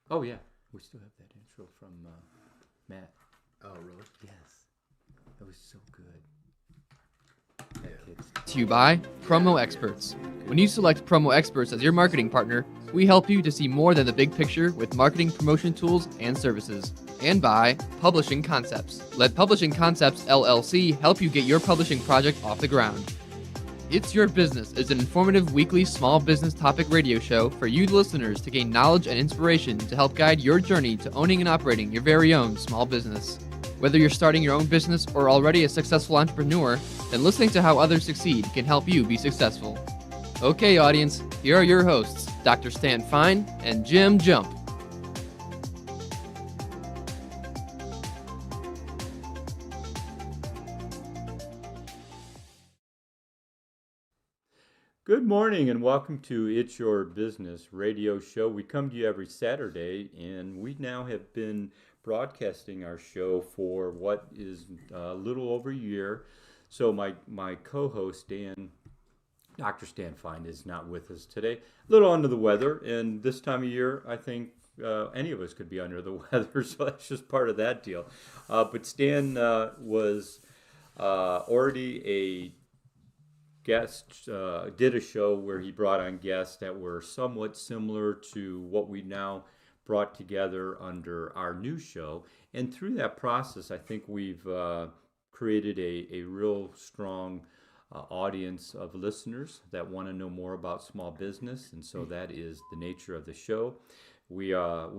Oh, yeah. We still have that intro from Matt. Oh, really? Yes. That was so good. Yeah. That kid's To you by Promo Experts. When you select Promo Experts as your marketing partner, we help you to see more than the big picture with marketing promotion tools and services. And by Publishing Concepts. Let Publishing Concepts LLC help you get your publishing project off the ground. It's Your Business is an informative weekly small business topic radio show for you listeners to gain knowledge and inspiration to help guide your journey to owning and operating your very own small business. Whether you're starting your own business or already a successful entrepreneur, then listening to how others succeed can help you be successful. Okay, audience, here are your hosts, Dr. Stan Fine and Jim Jump. Good morning and welcome to It's Your Business radio show. We come to you every Saturday, and we now have been broadcasting our show for what is a little over a year. So my co-host Dr. Stan Fine, is not with us today. A little under the weather, and this time of year, I think any of us could be under the weather, so that's just part of that deal. But Stan was already a guest, did a show where he brought on guests that were somewhat similar to what we now brought together under our new show. And through that process, I think we've created a real strong audience of listeners that want to know more about small business. And so that is the nature of the show. We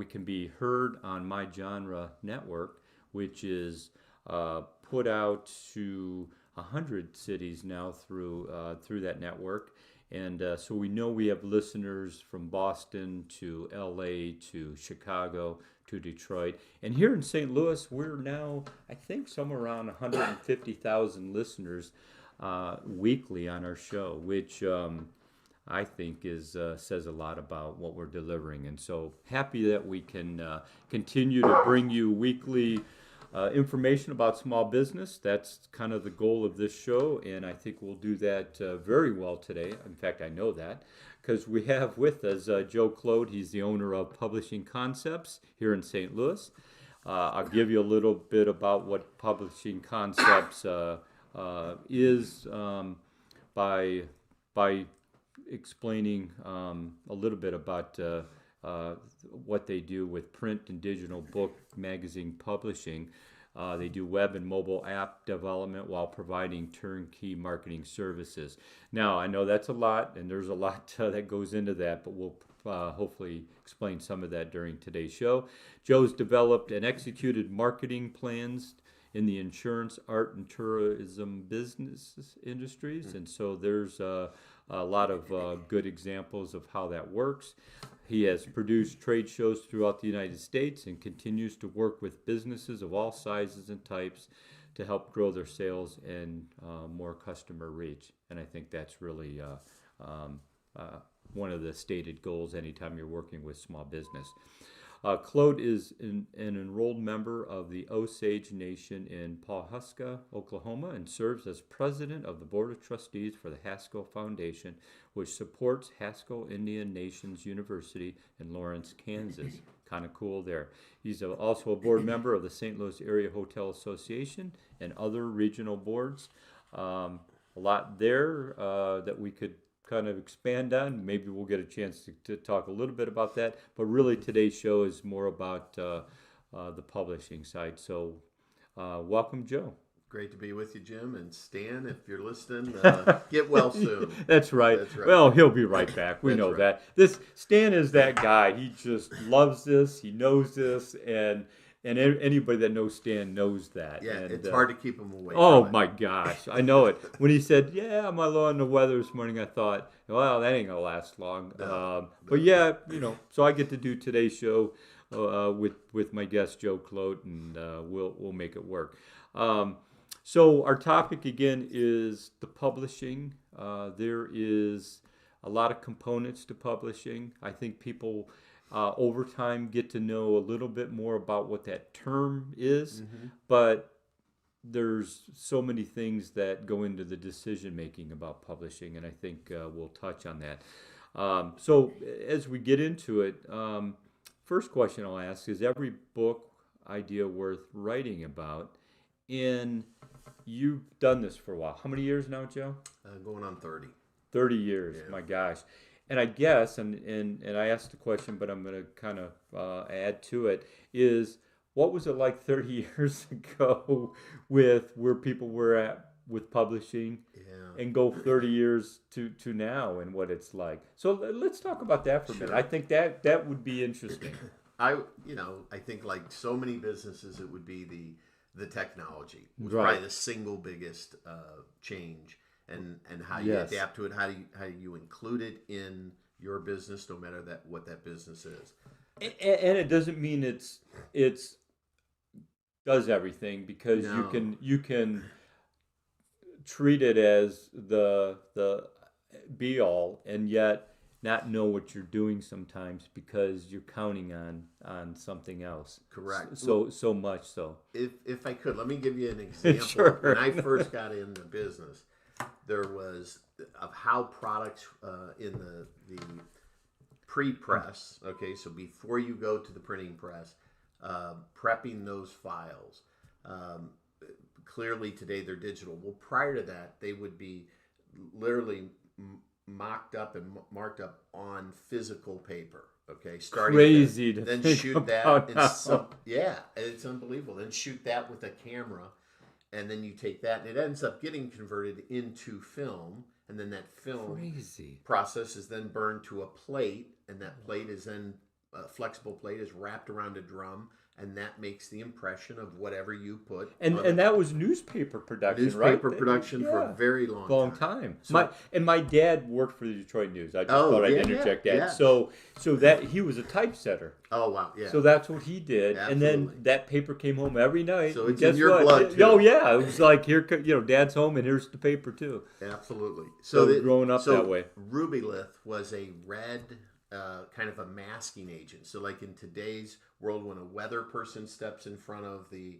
can be heard on My Genre Network, which is put out to 100 cities now through that network, and so we know we have listeners from Boston to LA to Chicago to Detroit, and here in St. Louis we're now I think somewhere around 150,000 listeners weekly on our show, which I think says a lot about what we're delivering, and so happy that we can continue to bring you weekly information about small business. That's kind of the goal of this show, and I think we'll do that very well today. In fact, I know that because we have with us Joe Clote. He's the owner of Publishing Concepts here in St. Louis. I'll give you a little bit about what Publishing Concepts is by explaining a little bit about what they do with print and digital book magazine publishing. They do web and mobile app development while providing turnkey marketing services. Now, I know that's a lot, and there's a lot that goes into that, but we'll hopefully explain some of that during today's show. Joe's developed and executed marketing plans in the insurance, art, and tourism business industries, and so there's a lot of good examples of how that works. He has produced trade shows throughout the United States and continues to work with businesses of all sizes and types to help grow their sales and more customer reach. And I think that's really one of the stated goals anytime you're working with small business. Clote is an enrolled member of the Osage Nation in Pawhuska, Oklahoma, and serves as president of the Board of Trustees for the Haskell Foundation, which supports Haskell Indian Nations University in Lawrence, Kansas. Kind of cool there. He's also a board member of the St. Louis Area Hotel Association and other regional boards. A lot there that we could kind of expand on. Maybe we'll get a chance to talk a little bit about that. But really, today's show is more about the publishing side. So, welcome, Joe. Great to be with you, Jim. And Stan, if you're listening, get well soon. That's right. That's right. Well, he'll be right back. We That's know right. that. This Stan is that guy. He just loves this. He knows this, and anybody that knows Stan knows that. Yeah, and, it's hard to keep him away. Oh from it. my gosh, I know it. When he said, "Yeah, I'm a little on the weather this morning," I thought, "Well, that ain't gonna last long." No. But yeah, so I get to do today's show with my guest Joe Clote, and we'll make it work. So our topic again is the publishing. There is a lot of components to publishing. I think people over time get to know a little bit more about what that term is, but there's so many things that go into the decision making about publishing, and I think we'll touch on that. So as we get into it, first question I'll ask is every book idea worth writing about? And you've done this for a while. How many years now, Joe? Going on 30. 30 years, Yeah. my gosh. And I guess, and I asked the question, but I'm going to kind of add to it, is what was it like 30 years ago with where people were at with publishing, Yeah. and go 30 years to now and what it's like. So let's talk about that for a minute. Sure. I think that would be interesting. I think like so many businesses, it would be the technology was Right. probably the single biggest change, and how you Yes. adapt to it, how you include it in your business, no matter what that business is. And it doesn't mean it's does everything, because No. you can treat it as the be all, and yet not know what you're doing sometimes because you're counting on something else. Correct. So much so. If I could, let me give you an example. Sure. When I first got into business, there was of how products in the pre-press. Okay, so before you go to the printing press, prepping those files. Clearly today they're digital. Well, prior to that, they would be literally mocked up and marked up on physical paper. Okay, starting Crazy there, to then think shoot about that. now. Yeah, it's unbelievable. Then shoot that with a camera, and then you take that, and it ends up getting converted into film, and then that film Crazy. process is then burned to a plate, and that plate is then a flexible plate is wrapped around a drum, and that makes the impression of whatever you put. And that was newspaper production, right? Newspaper production for a very long time. So- My dad worked for the Detroit News. I just thought I'd yeah, interject that. yeah. So that he was a typesetter. Oh wow, yeah. So that's what he did, and then Absolutely. that paper came home every night. So and it's in guess your what? blood, too. Oh yeah, it was like here, Dad's home, and here's the paper too. Absolutely. So growing up that way. Rubylith was a red kind of a masking agent. So like in today's world, when a weather person steps in front of the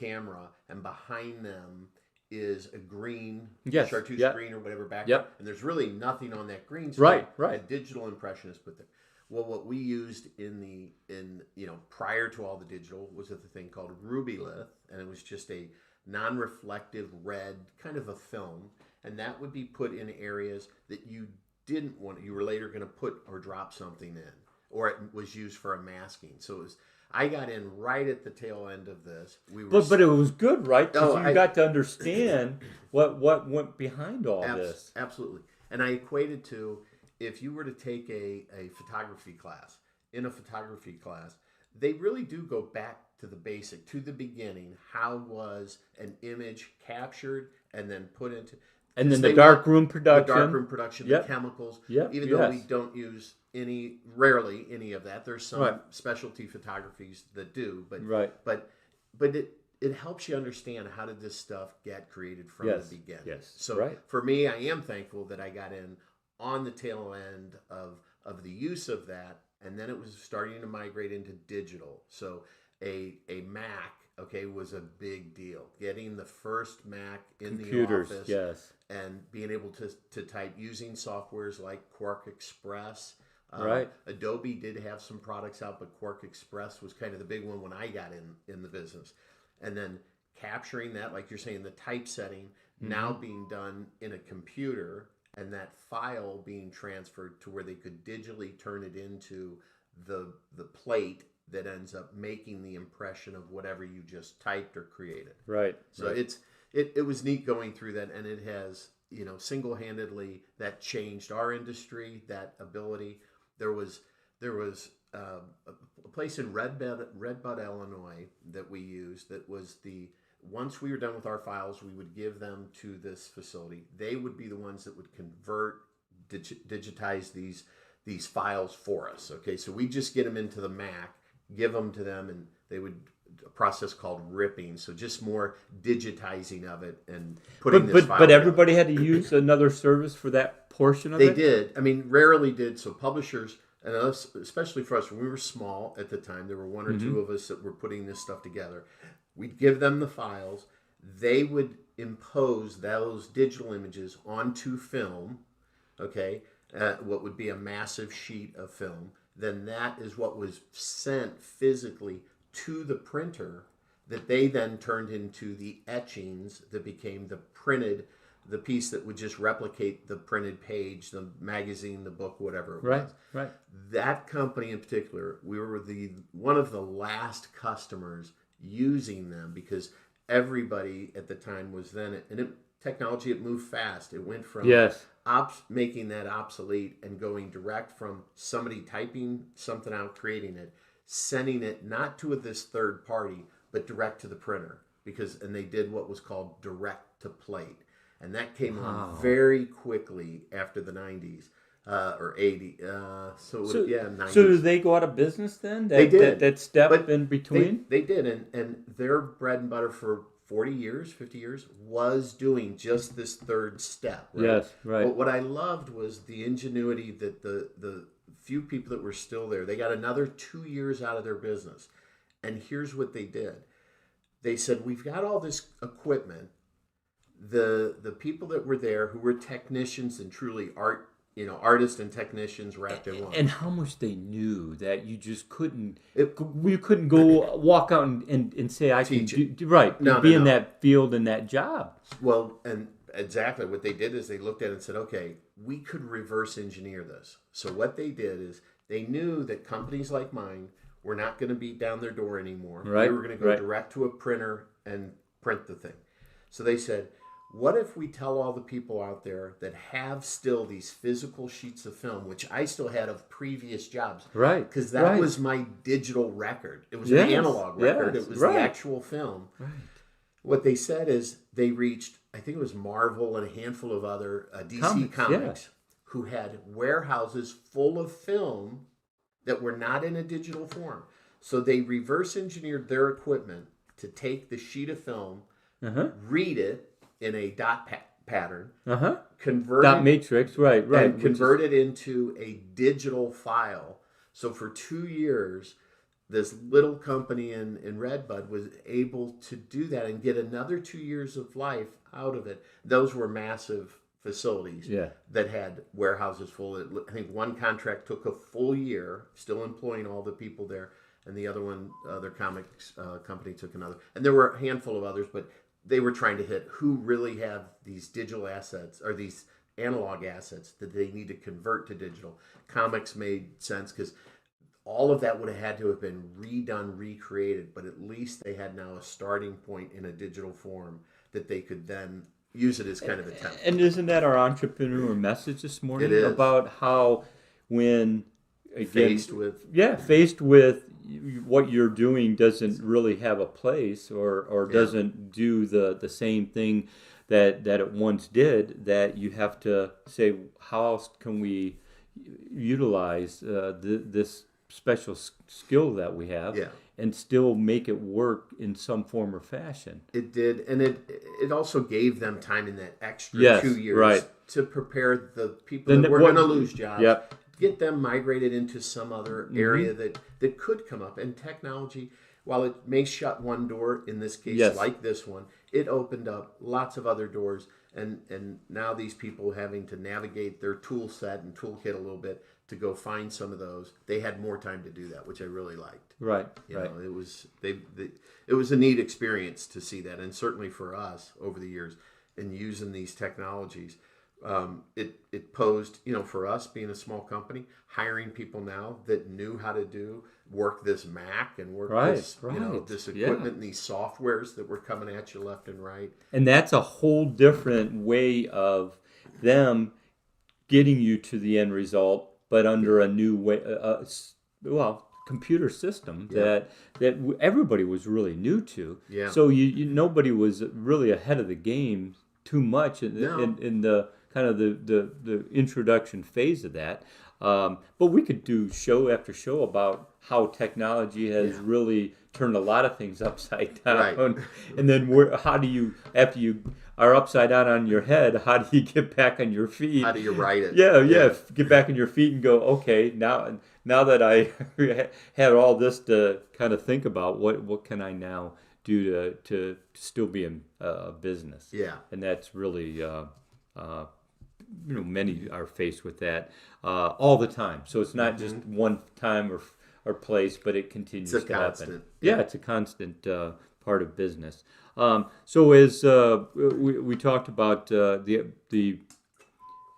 camera, and behind them is a green, Yes, chartreuse yeah. green or whatever background, Yep. and there's really nothing on that green screen. Right. A digital impression is put there. Well, what we used in prior to all the digital was a thing called Rubylith, and it was just a non-reflective red kind of a film, and that would be put in areas that you didn't want. You were later going to put or drop something in, or it was used for a masking. So it was. I got in right at the tail end of this. But it was good, right? Because Oh, you got to understand what went behind all this. Absolutely. And I equated to, if you were to take a photography class, in a photography class, they really do go back to the basic, to the beginning. How was an image captured and then put into... And then the darkroom production. The darkroom production, Yep. the chemicals. Yep, Even though we yes. don't use rarely any of that. There's some Right. specialty photographies that do, but Right. but it helps you understand how did this stuff get created from Yes, the beginning. yes, So right. for me, I am thankful that I got in on the tail end of the use of that, and then it was starting to migrate into digital. So a Mac, okay, was a big deal. Getting the first Mac in Computers, the office, yes. and being able to type using softwares like Quark Express. Right. Adobe did have some products out, but Quark Express was kind of the big one when I got in the business. And then capturing that, like you're saying, the typesetting now being done in a computer, and that file being transferred to where they could digitally turn it into the plate that ends up making the impression of whatever you just typed or created. Right. So right. it was neat going through that, and it has, single-handedly that changed our industry, that ability. There was a place in Redbud, Illinois that we used that was once we were done with our files, we would give them to this facility. They would be the ones that would convert, digitize these files for us. Okay, so we just get them into the Mac, give them to them, and they would a process called ripping. So just more digitizing of it and putting this file But together. everybody had to use another service for that portion of They it? did. I mean, rarely did. So publishers, and us, especially for us, when we were small at the time, there were one or two of us that were putting this stuff together. We'd give them the files. They would impose those digital images onto film, okay, what would be a massive sheet of film. then that is what was sent physically to the printer that they then turned into the etchings that became the piece that would just replicate the printed page, the magazine, the book, whatever it was. Right. That company in particular, we were one of the last customers using them because everybody at the time was then, technology, it moved fast. It went from making that obsolete and going direct from somebody typing something out, creating it, sending it not to this third party, but direct to the printer, and they did what was called direct to plate. And that came on very quickly after the 90s or 80. 90s. So did they go out of business then? They did. That step in between? They did. And their bread and butter for 40 years, 50 years was doing just this third step. Right? Yes, right. But what I loved was the ingenuity that the few people that were still there, they got another 2 years out of their business. And here's what they did. They said, we've got all this equipment. The people that were there who were technicians and truly artists and technicians wrapped in one. And how much they knew that you just couldn't, you couldn't go walk out and say, I can do, right, be in that field and that job. Well, and exactly what they did is they looked at it and said, okay, we could reverse engineer this. So what they did is they knew that companies like mine were not going to be down their door anymore. Right. We were going to go direct to a printer and print the thing. So they said, what if we tell all the people out there that have still these physical sheets of film, which I still had of previous jobs. Right. Because that was my digital record. It was an analog record. It was the actual film. Right. What they said is they reached, I think it was Marvel and a handful of other DC comics who had warehouses full of film that were not in a digital form. So they reverse engineered their equipment to take the sheet of film, read it in a dot pattern, convert dot matrix, right, and convert it into a digital file. So for 2 years, this little company in Redbud was able to do that and get another 2 years of life out of it. Those were massive facilities that had warehouses full. I think one contract took a full year, still employing all the people there, and the other one, their comics company took another. And there were a handful of others, but they were trying to hit who really have these digital assets or these analog assets that they need to convert to digital. Comics made sense because all of that would have had to have been redone, recreated, but at least they had now a starting point in a digital form that they could then use it as kind of a template. And isn't that our entrepreneur message this morning? It is. About how when, again, faced with what you're doing doesn't really have a place or doesn't do the same thing that it once did, that you have to say, how else can we utilize this special skill that we have and still make it work in some form or fashion? It did, and it also gave them time in that extra 2 years to prepare the people that were going to lose jobs. Yep. Get them migrated into some other area that could come up. And technology, while it may shut one door, in this case, like this one, it opened up lots of other doors. And now these people having to navigate their tool set and toolkit a little bit to go find some of those, they had more time to do that, which I really liked. Right. You know, it was a neat experience to see that, and certainly for us over the years in using these technologies. It posed, for us being a small company, hiring people now that knew how to work this Mac and work this equipment and these softwares that were coming at you left and right. And that's a whole different way of them getting you to the end result, but under a new way, computer system that everybody was really new to. Yeah. So nobody was really ahead of the game too much in the kind of the introduction phase of that. But we could do show after show about how technology has really turned a lot of things upside down. Right. And then how do you, after you are upside down on your head, how do you get back on your feet? How do you right it? Yeah. Get back on your feet and go, okay, now that I had all this to kind of think about, what can I now do to still be in business? Yeah. And that's really many are faced with that all the time. So it's not just one time or place, but it continues It's a to constant. happen. Yeah, it's a constant part of business. So as we talked about the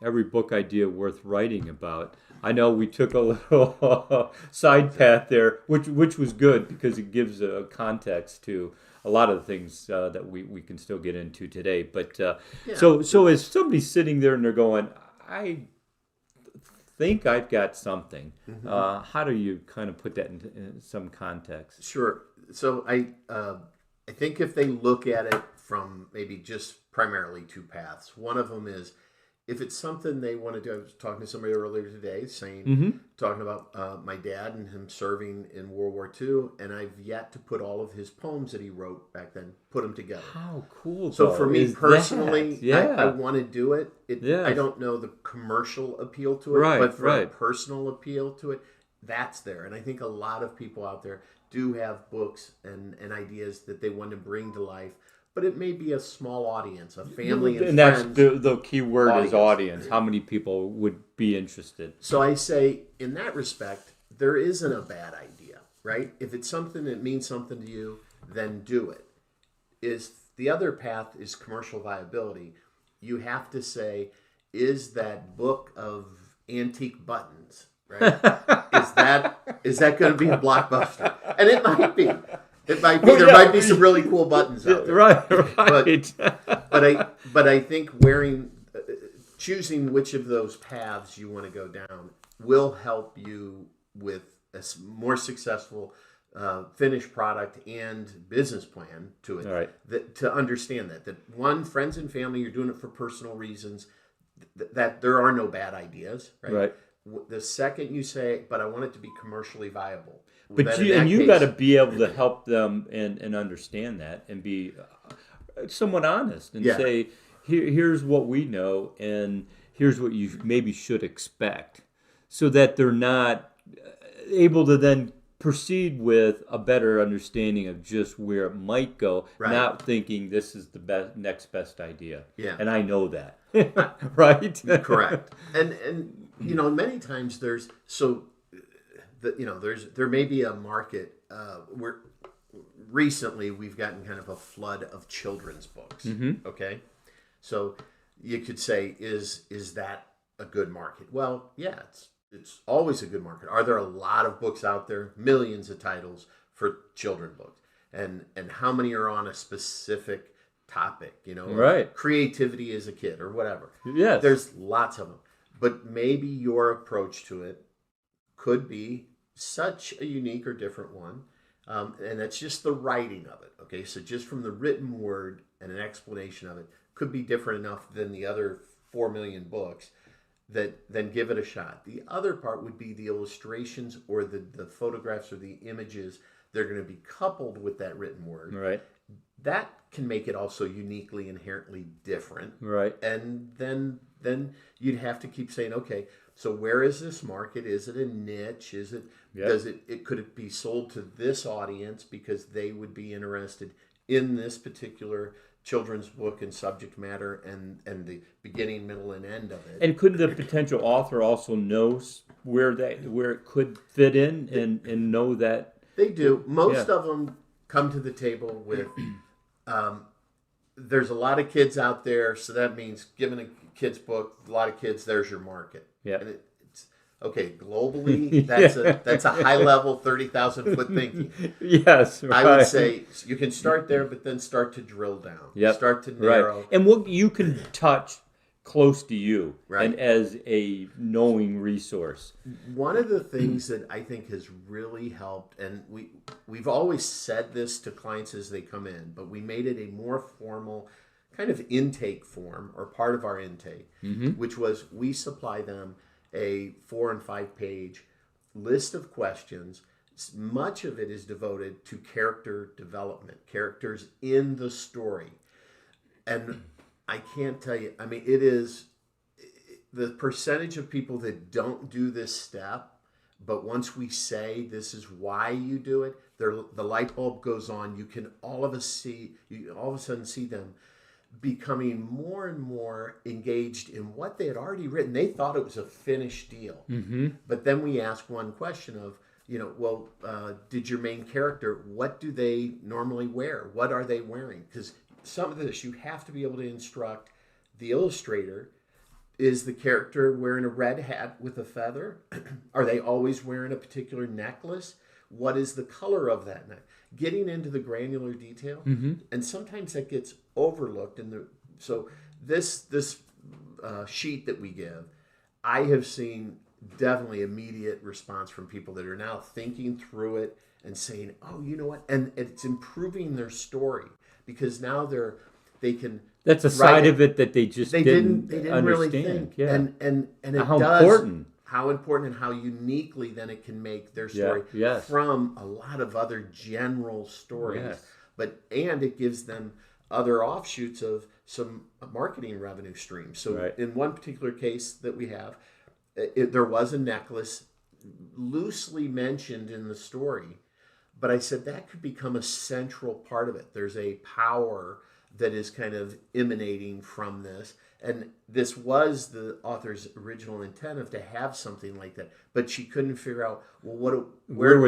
every book idea worth writing about. I know we took a little side path there, which was good because it gives a context to a lot of the things that we can still get into today. But so as somebody's sitting there and they're going, I think I've got something. How do you kind of put that in some context? Sure. So I think if they look at it from maybe just primarily two paths, one of them is if it's something they want to do. I was talking to somebody earlier today talking about my dad and him serving in World War II, and I've yet to put all of his poems that he wrote back then, put them together. How cool! So for me personally, that? I want to do it. I don't know the commercial appeal to it, but for a personal appeal to it, that's there. And I think a lot of people out there do have books and ideas that they want to bring to life. But it may be a small audience, a family and friends. That's the key word is audience. How many people would be interested? So I say, in that respect, there isn't a bad idea, right? If it's something that means something to you, then do it. The other path is commercial viability. You have to say, is that book of antique buttons, right? is that going to be a blockbuster? And it might be. It might be. There might be some really cool buttons out there. Right. But I think choosing which of those paths you want to go down will help you with a more successful finished product and business plan to it. Right. To understand that one, friends and family, you're doing it for personal reasons. That there are no bad ideas. Right. The second you say, but I want it to be commercially viable. But you got to be able to help them and understand that and be somewhat honest and say, here's what we know and here's what you maybe should expect, so that they're not able to then proceed with a better understanding of just where it might go, not thinking this is the next best idea. Yeah, and I know that, right? Correct. And many times there may be a market where recently we've gotten kind of a flood of children's books. Okay, so you could say, is that a good market? Well, yeah, it's always a good market. Are there a lot of books out there, millions of titles for children books, and how many are on a specific topic? Creativity as a kid or whatever. Yes, there's lots of them, but maybe your approach to it could be such a unique or different one, and that's just the writing of it. Okay, so just from the written word and an explanation of it could be different enough than the other 4 million books that then give it a shot. The other part would be the illustrations or the photographs or the images that are going to be coupled with that written word. Right. That can make it also uniquely, inherently different. Right. And then you'd have to keep saying, okay, so where is this market? Is it a niche? Is it could it be sold to this audience because they would be interested in this particular children's book and subject matter and the beginning, middle, and end of it? And could the potential author also know where it could fit in and know that? They do. Most of them come to the table with there's a lot of kids out there, so that means giving a kid's book, a lot of kids, there's your market. Yeah. And it's okay, globally, that's a high level 30,000 foot thinking. Yes, right. I would say you can start there, but then start to drill down. Yep. Start to narrow. Right. And what you can touch close to you, right, and as a knowing resource. One of the things that I think has really helped, and we've always said this to clients as they come in, but we made it a more formal kind of intake form or part of our intake, which was we supply them a 4 and 5 page list of questions. Much of it is devoted to character development, characters in the story. And I can't tell you, I mean, it is the percentage of people that don't do this step, but once we say this is why you do it, the light bulb goes on. You can all of a sudden see them becoming more and more engaged in what they had already written. They thought it was a finished deal. But then we ask one question of, did your main character, what do they normally wear? What are they wearing? Because some of this, you have to be able to instruct the illustrator. Is the character wearing a red hat with a feather? Are they always wearing a particular necklace? What is the color of that neck? Getting into the granular detail, and sometimes that gets overlooked. So this sheet that we give, I have seen definitely immediate response from people that are now thinking through it and saying, "Oh, you know what?" And it's improving their story because now they can. That's a side of it that they didn't understand. Really think. Yeah. And it how does, important. How important and how uniquely then it can make their story from a lot of other general stories. Yes. And it gives them other offshoots of some marketing revenue streams. So in one particular case that we have, there was a necklace loosely mentioned in the story, but I said that could become a central part of it. There's a power that is kind of emanating from this. And this was the author's original intent of to have something like that, but she couldn't figure out, well, what do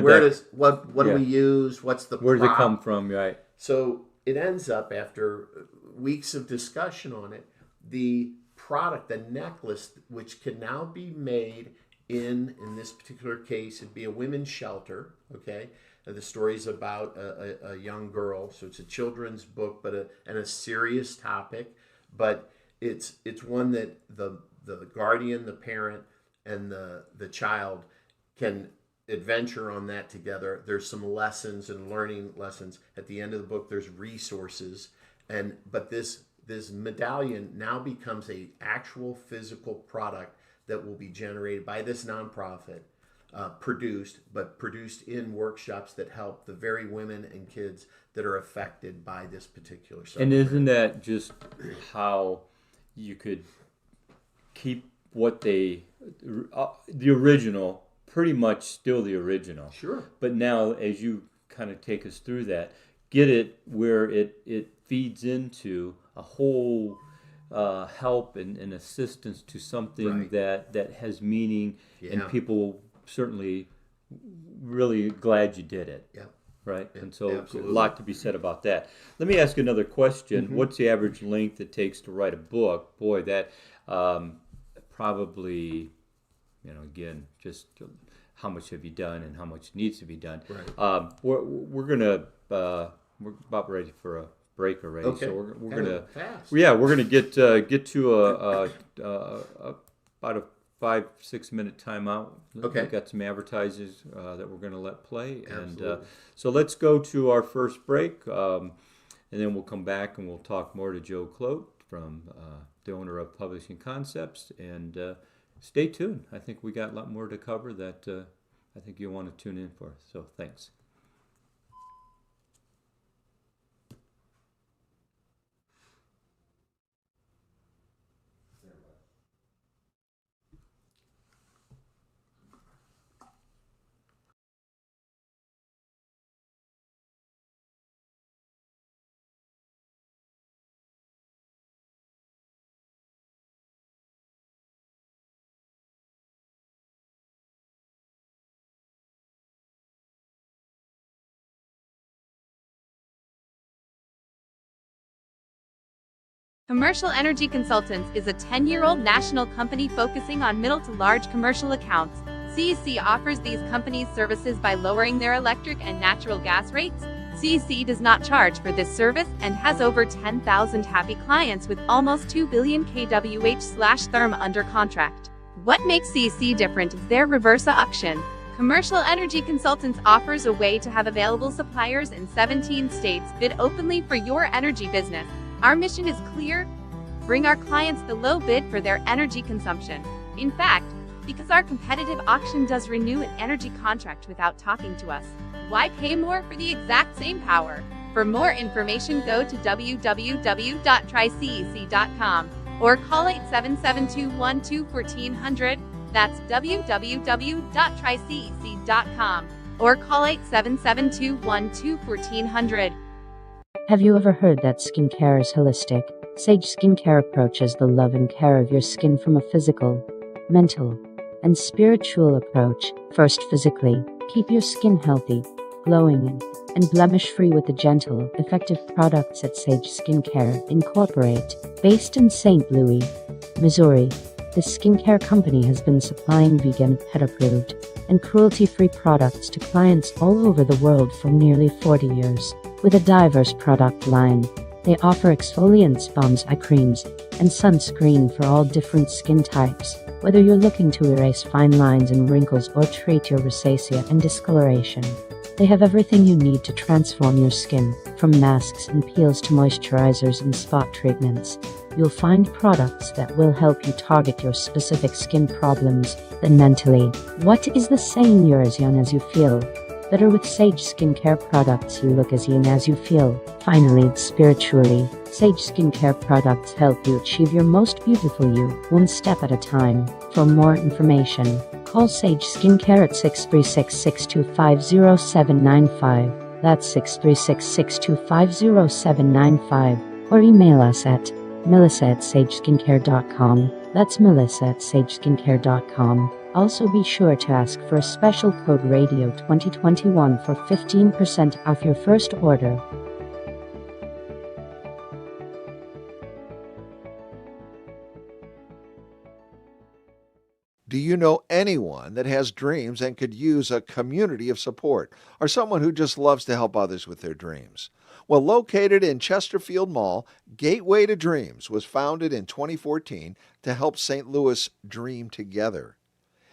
we use? What's the where prop? does it come from? Right. So it ends up after weeks of discussion on it, the product, the necklace, which can now be made in this particular case, it'd be a women's shelter. Okay. The story's about a young girl, so it's a children's book, and a serious topic, but it's one that the guardian, the parent, and the child can adventure on that together. There's some lessons and learning lessons at the end of the book. There's resources, but this medallion now becomes a actual physical product that will be generated by this nonprofit. Produced in workshops that help the very women and kids that are affected by this particular subject. And isn't that just how you could keep what the original, pretty much still the original. Sure. But now, as you kind of take us through that, get it where it feeds into a whole help and assistance to something that has meaning, and people certainly really glad you did it. Yeah. Right? Yeah, and so absolutely. a lot to be said about that. Let me ask another question. What's the average length it takes to write a book? Boy, that probably, again, just how much have you done and how much needs to be done. Right. We're we're about ready for a break already. Okay. So we're gonna fast. Yeah, we're gonna get to about a 5-6 minute timeout. Okay. We've got some advertisers that we're going to let play. Absolutely. And so let's go to our first break, and then we'll come back and we'll talk more to Joe Clote, from the owner of Publishing Concepts. And stay tuned. I think we got a lot more to cover that I think you'll want to tune in for. So thanks. Commercial Energy Consultants is a 10-year-old national company focusing on middle to large commercial accounts. CEC offers these companies services by lowering their electric and natural gas rates. CEC does not charge for this service and has over 10,000 happy clients with almost 2 billion kWh/therm under contract. What makes CEC different is their reverse auction. Commercial Energy Consultants offers a way to have available suppliers in 17 states bid openly for your energy business. Our mission is clear: bring our clients the low bid for their energy consumption. In fact, because our competitive auction does renew an energy contract without talking to us, why pay more for the exact same power? For more information, go to www.trycec.com or call 877-212-1400. That's www.trycec.com or call 877-212-1400. Have you ever heard that skincare is holistic? Sage Skincare approaches the love and care of your skin from a physical, mental, and spiritual approach. First, physically, keep your skin healthy, glowing, and blemish-free with the gentle, effective products at Sage Skincare Incorporate. Based in St. Louis, Missouri, this skincare company has been supplying vegan, pet-approved, and cruelty-free products to clients all over the world for nearly 40 years. With a diverse product line, they offer exfoliants, balms, eye creams, and sunscreen for all different skin types. Whether you're looking to erase fine lines and wrinkles or treat your rosacea and discoloration, they have everything you need to transform your skin. From masks and peels to moisturizers and spot treatments, you'll find products that will help you target your specific skin problems. Then mentally, what is the saying? You're as young as you feel. Better with Sage Skincare products, you look as young as you feel. Finally, spiritually, Sage Skincare products help you achieve your most beautiful you, one step at a time. For more information, call Sage Skincare at 636-625-0795. That's 636-625-0795. Or email us at melissa@sageskincare.com. That's melissa@sageskincare.com. Also be sure to ask for a special code Radio 2021 for 15% off your first order. Do you know anyone that has dreams and could use a community of support, or someone who just loves to help others with their dreams? Well, located in Chesterfield Mall, Gateway to Dreams was founded in 2014 to help St. Louis dream together.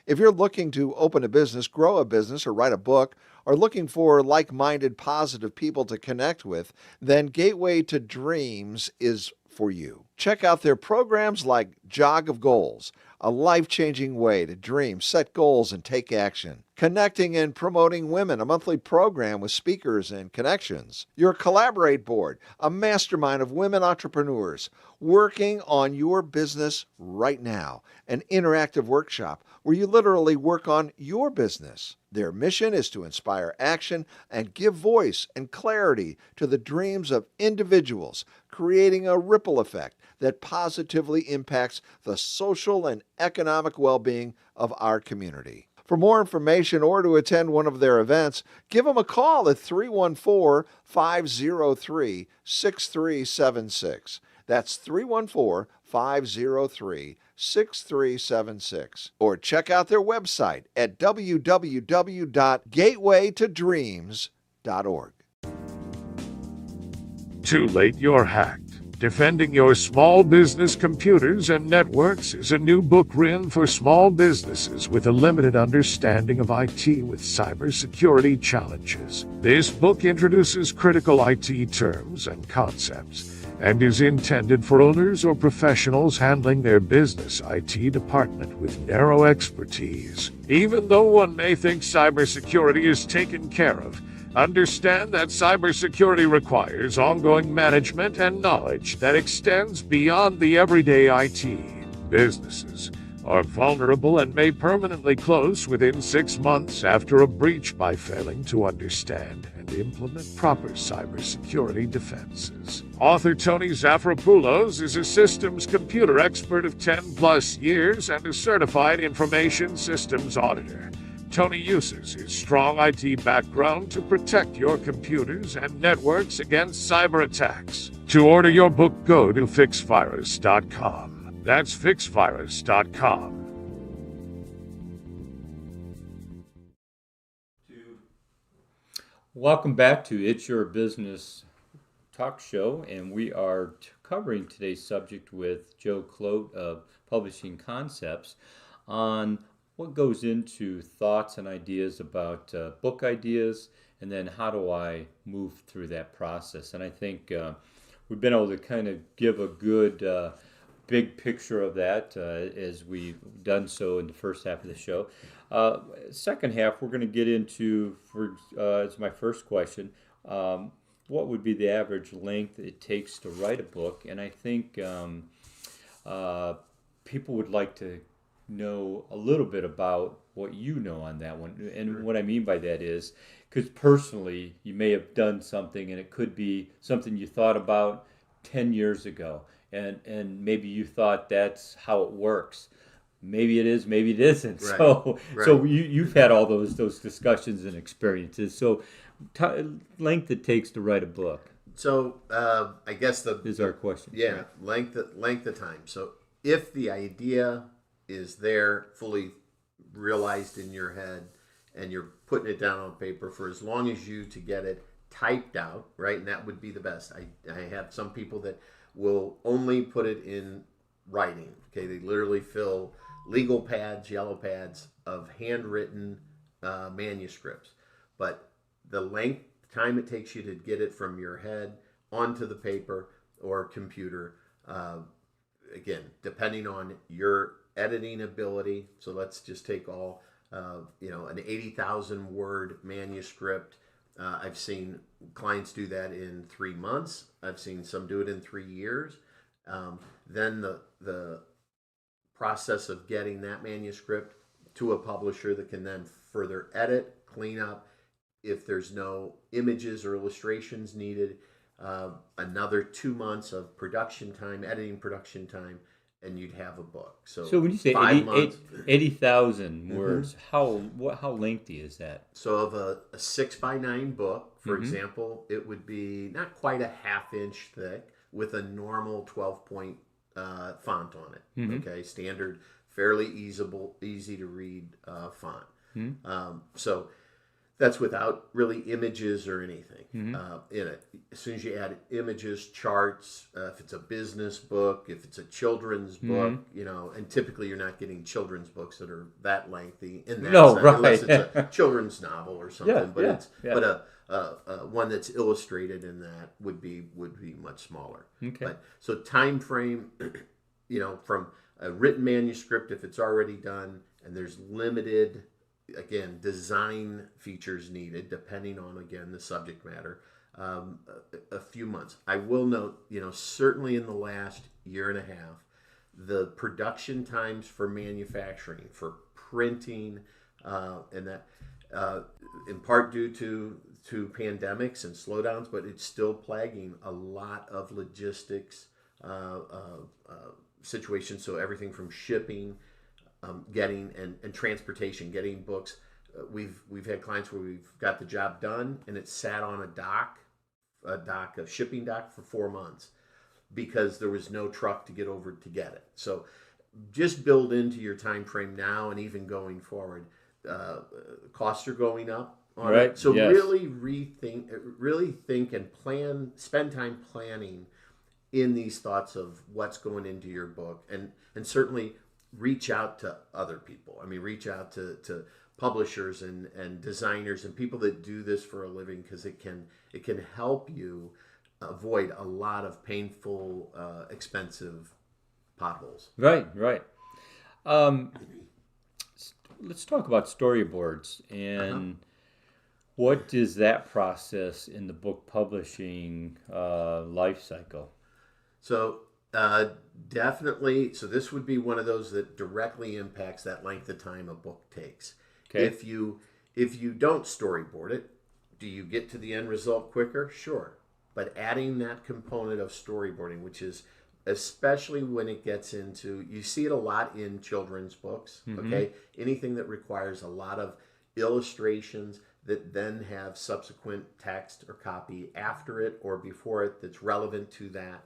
If you're looking to open a business, grow a business, or write a book, or looking for like-minded, positive people to connect with, then Gateway to Dreams is for you. Check out their programs like Jog of Goals, a life-changing way to dream, set goals, and take action. Connecting and Promoting Women, a monthly program with speakers and connections. Your Collaborate Board, a mastermind of women entrepreneurs working on your business right now. An interactive workshop where you literally work on your business. Their mission is to inspire action and give voice and clarity to the dreams of individuals, creating a ripple effect that positively impacts the social and economic well-being of our community. For more information or to attend one of their events, give them a call at 314-503-6376. That's 314-503-6376. Or check out their website at www.gatewaytodreams.org. Too late, you're hacked. Defending Your Small Business Computers and Networks is a new book written for small businesses with a limited understanding of IT with cybersecurity challenges. This book introduces critical IT terms and concepts and is intended for owners or professionals handling their business IT department with narrow expertise. Even though one may think cybersecurity is taken care of, understand that cybersecurity requires ongoing management and knowledge that extends beyond the everyday IT. Businesses are vulnerable and may permanently close within 6 months after a breach by failing to understand and implement proper cybersecurity defenses. Author Tony Zafropoulos is a systems computer expert of 10+ years and a certified information systems auditor. Tony uses his strong IT background to protect your computers and networks against cyber attacks. To order your book, go to fixvirus.com. That's fixvirus.com. Welcome back to It's Your Business Talk Show, and we are covering today's subject with Joe Clote of Publishing Concepts on what goes into thoughts and ideas about book ideas, and then how do I move through that process. And I think we've been able to kind of give a good big picture of that as we've done so in the first half of the show. Second half, we're going to get into, as my first question, what would be the average length it takes to write a book? And I think people would like to know a little bit about what you know on that one. And what I mean by that is, because personally, you may have done something and it could be something you thought about 10 years ago. and maybe you thought that's how it works. Maybe it is, maybe it isn't. Right, So right. so you've had all those discussions and experiences. So length it takes to write a book So I guess is our question. yeah, length of time. So if the idea is there, fully realized in your head, and you're putting it down on paper for as long as you to get it typed out, right? And that would be the best. I have some people that will only put it in writing. Okay, they literally fill legal pads, yellow pads of handwritten manuscripts. But the length time it takes you to get it from your head onto the paper or computer, again, depending on your editing ability. So let's just take all, an 80,000 word manuscript. I've seen clients do that in 3 months. I've seen some do it in 3 years. Then the process of getting that manuscript to a publisher that can then further edit, clean up. If there's no images or illustrations needed, another 2 months of production time, editing production time, and you'd have a book. So when you say 5 months, 80,000 words, how lengthy is that? So of a 6x9 book, for example, it would be not quite a half-inch thick with a normal 12-point font on it. Okay, standard, fairly easy to read font. So that's without really images or anything in it. As soon as you add images, charts, if it's a business book, if it's a children's book, and typically you're not getting children's books that are that lengthy in that sense, right. unless it's a children's novel or something. Yeah, but one that's illustrated in that would be much smaller. Okay. But so time frame, from a written manuscript, if it's already done, and there's limited, again, design features needed, depending on, again, the subject matter, a few months. I will note, certainly in the last year and a half, the production times for manufacturing, for printing, and that, in part due to pandemics and slowdowns, but it's still plaguing a lot of logistics situations. So everything from shipping, getting and transportation, getting books. We've had clients where we've got the job done and it's sat on a shipping dock for 4 months because there was no truck to get over to get it. So just build into your time frame now and even going forward. Costs are going up on Right. it. So Yes. really think and plan, spend time planning in these thoughts of what's going into your book, and certainly reach out to other people. I mean, reach out to publishers and designers and people that do this for a living, because it can help you avoid a lot of painful, expensive potholes. Right. Let's talk about storyboards and what is that process in the book publishing life cycle? So definitely, so this would be one of those that directly impacts that length of time a book takes. Okay. If you don't storyboard it, do you get to the end result quicker? Sure. But adding that component of storyboarding, which is especially when it gets into, you see it a lot in children's books, okay? Anything that requires a lot of illustrations that then have subsequent text or copy after it or before it that's relevant to that.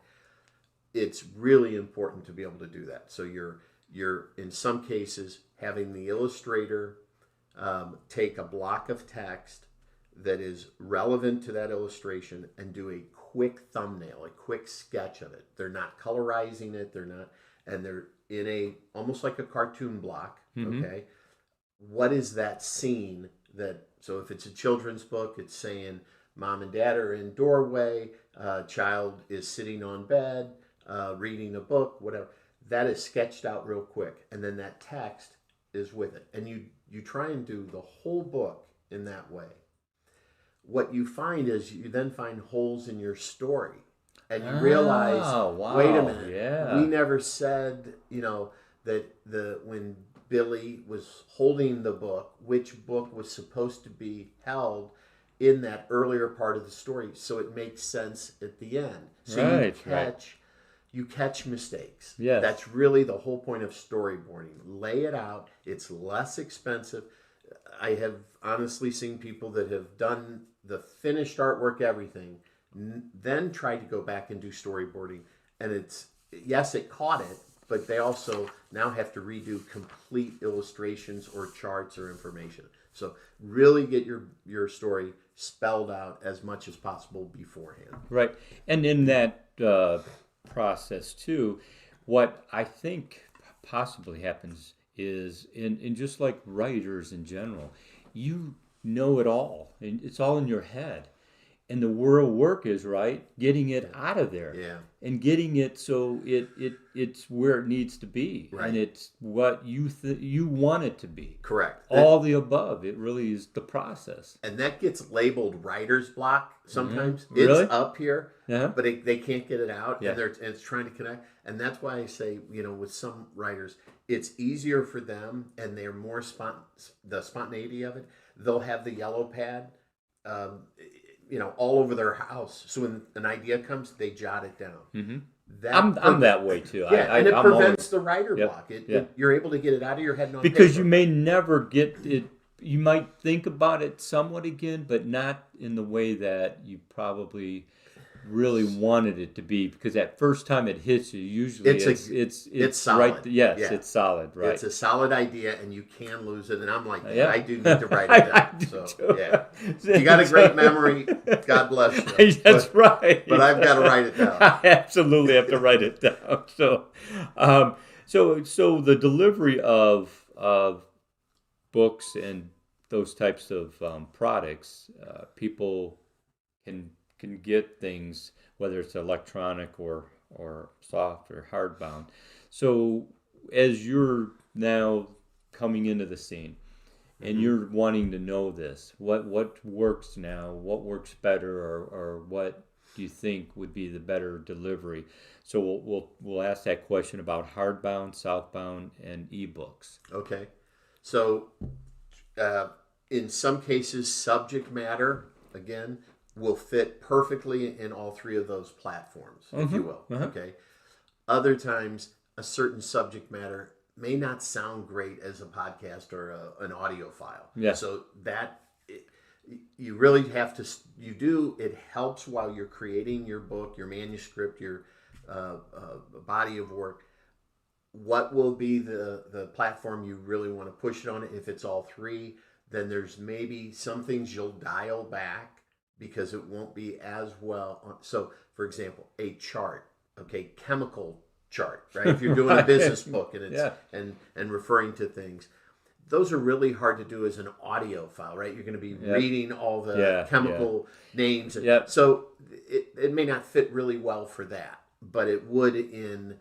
It's really important to be able to do that. So you're in some cases having the illustrator take a block of text that is relevant to that illustration and do a quick thumbnail, a quick sketch of it. They're not colorizing it. And they're in almost like a cartoon block. Okay. What is that scene so if it's a children's book, it's saying mom and dad are in doorway, child is sitting on bed, reading a book, whatever. That is sketched out real quick. And then that text is with it. And you try and do the whole book in that way. What you find is you then find holes in your story. And you realize, wow, wait a minute, yeah. we never said, that when Billy was holding the book, which book was supposed to be held in that earlier part of the story. So it makes sense at the end. So you catch you catch mistakes. Yes. That's really the whole point of storyboarding. Lay it out. It's less expensive. I have honestly seen people that have done the finished artwork, everything, then tried to go back and do storyboarding. And it's, yes, it caught it, but they also now have to redo complete illustrations or charts or information. So really get your story spelled out as much as possible beforehand. Right. And in that process too, what I think possibly happens is in just like writers in general, you know it all, and it's all in your head. And the real work is, right, getting it out of there, and getting it so it's where it needs to be, right. And it's what you want it to be. Correct. All the above. It really is the process. And that gets labeled writer's block sometimes. Mm-hmm. Really? It's up here, but they can't get it out, and it's trying to connect. And that's why I say, with some writers, it's easier for them, and they're more the spontaneity of it. They'll have the yellow pad, all over their house. So when an idea comes, they jot it down. Mm-hmm. I'm that way too. And it prevents the writer block. You're able to get it out of your head and on because paper. You may never get it. You might think about it somewhat again, but not in the way that you probably really wanted it to be. Because that first time it hits you, usually it's solid. Right. Yes, it's solid. Right. It's a solid idea, and you can lose it. And I'm like, I do need to write it down. You got a great memory. God bless you. That's right. But I've got to write it down. I absolutely have to write it down. So the delivery of books and those types of products, people can get things, whether it's electronic or soft or hardbound. So as you're now coming into the scene and you're wanting to know this, what works now, what works better, or what do you think would be the better delivery? So we'll ask that question about hardbound, softbound, and ebooks. Okay. So in some cases, subject matter, again, will fit perfectly in all three of those platforms, if you will. Okay. Other times, a certain subject matter may not sound great as a podcast or an audio file. Yeah. So you really have to. It helps while you're creating your book, your manuscript, your body of work. What will be the platform you really want to push it on? If it's all three, then there's maybe some things you'll dial back, because it won't be as well. So, for example, a chart, chemical chart, right? If you're doing a business book and it's and referring to things, those are really hard to do as an audio file, right? You're going to be reading all the chemical names. So it may not fit really well for that, but it would in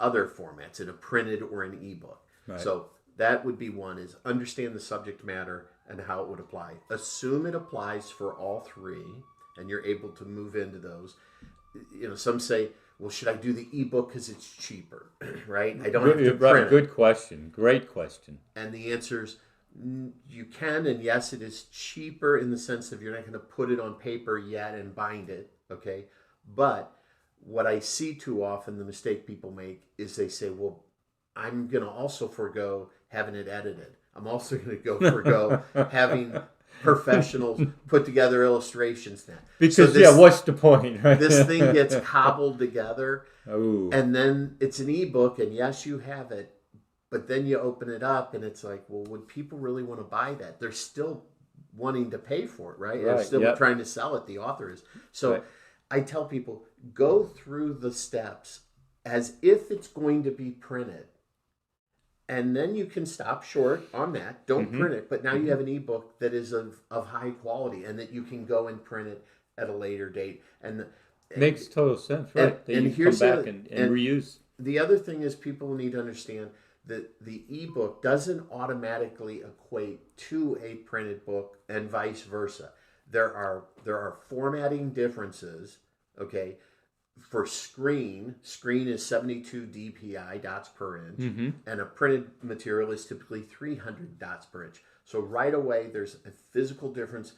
other formats, in a printed or an ebook. Right. So that would be one, is understand the subject matter and how it would apply. Assume it applies for all three, and you're able to move into those. Some say, well, should I do the ebook because it's cheaper, right? I don't have to print it. Good question. Great question. And the answer is you can, and yes, it is cheaper in the sense of you're not going to put it on paper yet and bind it, okay? But what I see too often, the mistake people make, is they say, well, I'm going to also forego having it edited. I'm also going to forego having professionals put together illustrations now. Because, what's the point, right? This thing gets cobbled together, and then it's an ebook, and yes, you have it, but then you open it up, and it's like, well, would people really want to buy that? They're still wanting to pay for it, right? They're still trying to sell it, the author is. So I tell people, go through the steps as if it's going to be printed. And then you can stop short on that. Don't print it. But now you have an ebook that is of high quality, and that you can go and print it at a later date. Makes total sense, right? Then you come back and reuse. The other thing is, people need to understand that the ebook doesn't automatically equate to a printed book, and vice versa. There are formatting differences, okay? For screen is 72 dpi, dots per inch, and a printed material is typically 300 dots per inch. So right away, there's a physical difference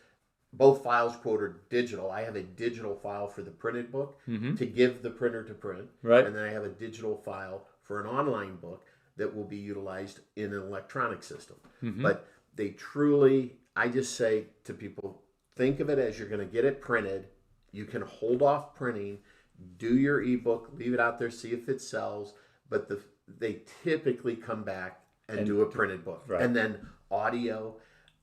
both files, quote, are digital. I have a digital file for the printed book to give the printer to print. Right. And then I have a digital file for an online book that will be utilized in an electronic system. But they truly, I just say to people, think of it as you're going to get it printed. You can hold off printing, do your ebook, leave it out there, see if it sells. But they typically come back and do a printed book. Right. And then audio.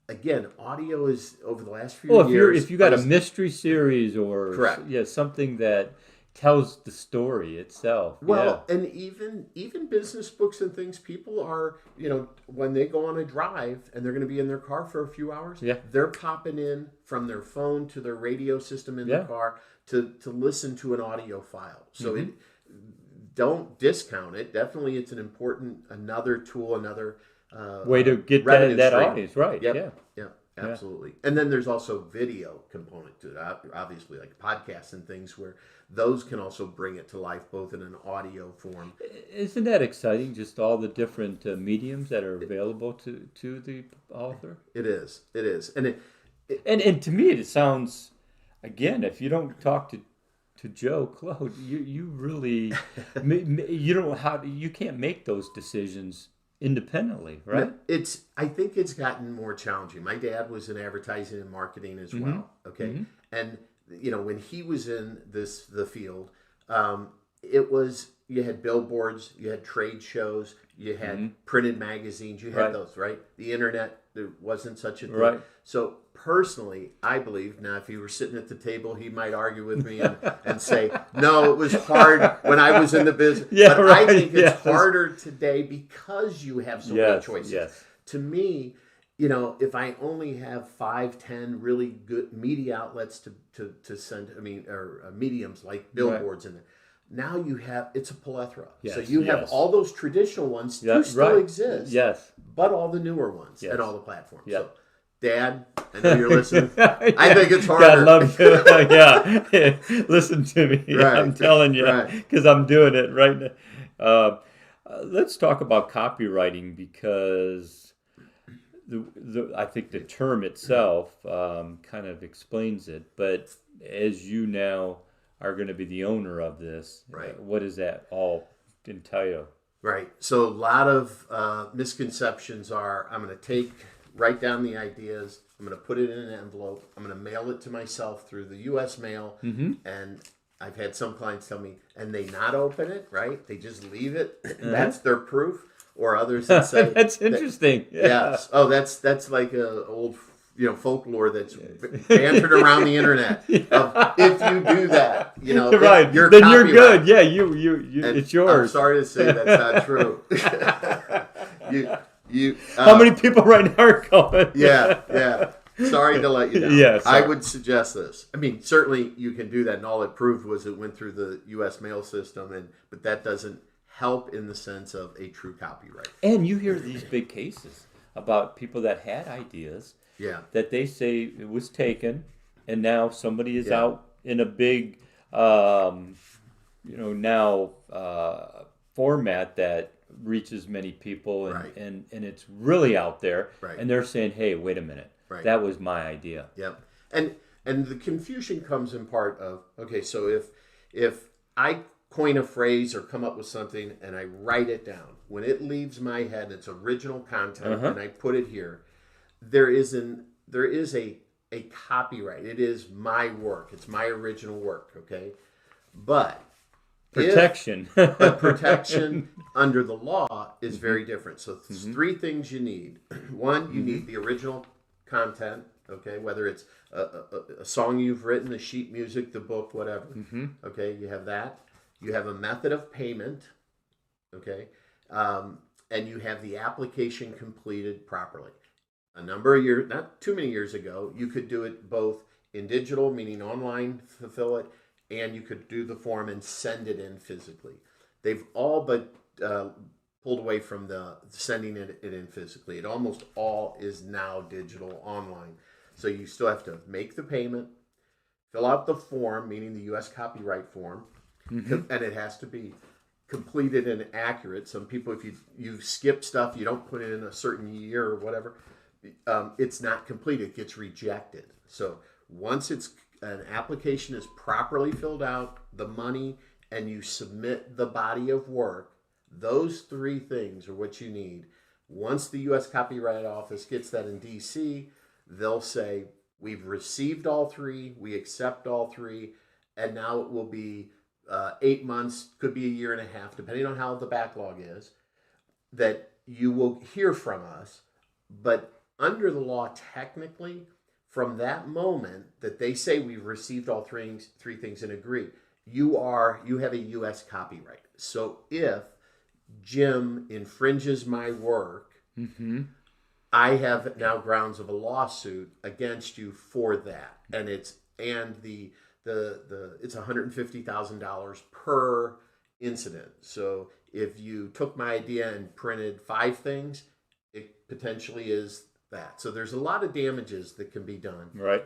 Again, audio is over the last few Well, years. if you got a mystery series or Correct. Something that tells the story itself. Well, and even business books and things, people are, when they go on a drive and they're going to be in their car for a few hours, they're popping in from their phone to their radio system in the car to listen to an audio file. So don't discount it. Definitely, it's an important, another tool, another way to get that audience, right? Yep. Yeah, absolutely. And then there's also video component to it, obviously, like podcasts and things where those can also bring it to life, both in an audio form. Isn't that exciting? Just all the different mediums that are available to the author. It is, and and to me, it sounds, again, if you don't talk to Joe Clote, you really you can't make those decisions independently, right? I think it's gotten more challenging. My dad was in advertising and marketing as well. Okay. And when he was in the field, it was, you had billboards, you had trade shows, you had printed magazines, you had those, right? The internet, there wasn't such a thing. Right. So personally, I believe, now if he were sitting at the table, he might argue with me and say, no, it was hard when I was in the business. But I think it's harder today because you have so many choices. Yes. To me, if I only have 5, 10 really good media outlets to send, or mediums like billboards and now it's a plethora. Yes, so you have all those traditional ones still exist. Yes. But all the newer ones and all the platforms. Yep. So, Dad, I know you're listening. I think it's harder. God love you. Listen to me. Right. I'm telling you, because I'm doing it right now. Let's talk about copywriting, because I think the term itself kind of explains it. But as you now are going to be the owner of this, what is that all entitled? Right. So a lot of misconceptions are, I'm going to write down the ideas, I'm going to put it in an envelope, I'm going to mail it to myself through the U.S. mail, and I've had some clients tell me, and they not open it, right? They just leave it, and that's their proof. Or others that say that's interesting. Yes. Oh, that's like a old folklore that's bantered around the internet. If you do that, right, you're then you're good. Yeah, you it's yours. I'm sorry to say that's not true. How many people right now are going? Yeah. Sorry to let you know. Yes, I would suggest this. Certainly you can do that, and all it proved was it went through the U.S. mail system, but that doesn't help in the sense of a true copyright. And you hear these big cases about people that had ideas that they say it was taken, and now somebody is out in a big, format that reaches many people, and it's really out there, and they're saying, hey, wait a minute, that was my idea. Yep. And the confusion comes in part of, okay, so if I coin a phrase or come up with something and I write it down, when it leaves my head, it's original content, and I put it here, there is a copyright. It is my work. It's my original work, okay? But protection under the law is very different. So there's 3 things you need. One, you need the original content, okay, whether it's a song you've written, the sheet music, the book, whatever. Okay, you have that. You have a method of payment, okay, and you have the application completed properly. A number of years, not too many years ago, you could do it both in digital, meaning online, fulfill it, and you could do the form and send it in physically. They've all but pulled away from the sending it in physically. It almost all is now digital, online. So you still have to make the payment, fill out the form, meaning the U.S. copyright form, and it has to be completed and accurate. Some people, if you skip stuff, you don't put it in a certain year or whatever, it's not complete. It gets rejected. So Once an application is properly filled out, the money, and you submit the body of work, those three things are what you need. Once the U.S. Copyright Office gets that in D.C., they'll say, we've received all three, we accept all three, and now it will be 8 months, could be a year and a half, depending on how the backlog is, that you will hear from us. But under the law, technically, from that moment that they say we've received all three things and agree, you have a U.S. copyright. So if Jim infringes my work, I have now grounds of a lawsuit against you for that, and it's $150,000 per incident. So if you took my idea and printed 5 things, it potentially is that. So there's a lot of damages that can be done. Right.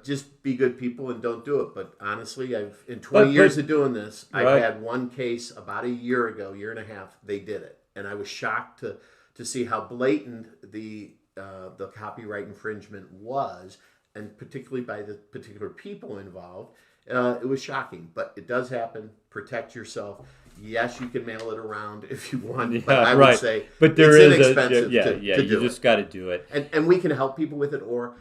Just be good people and don't do it. But honestly, in 20 years of doing this, right. I've had one case about a year and a half, they did it. And I was shocked to see how blatant the copyright infringement was, and particularly by the particular people involved. It was shocking, but it does happen. Protect yourself. Yes, you can mail it around if you want, but I would say but there it's is inexpensive to do you just got to do it. And we can help people with it, or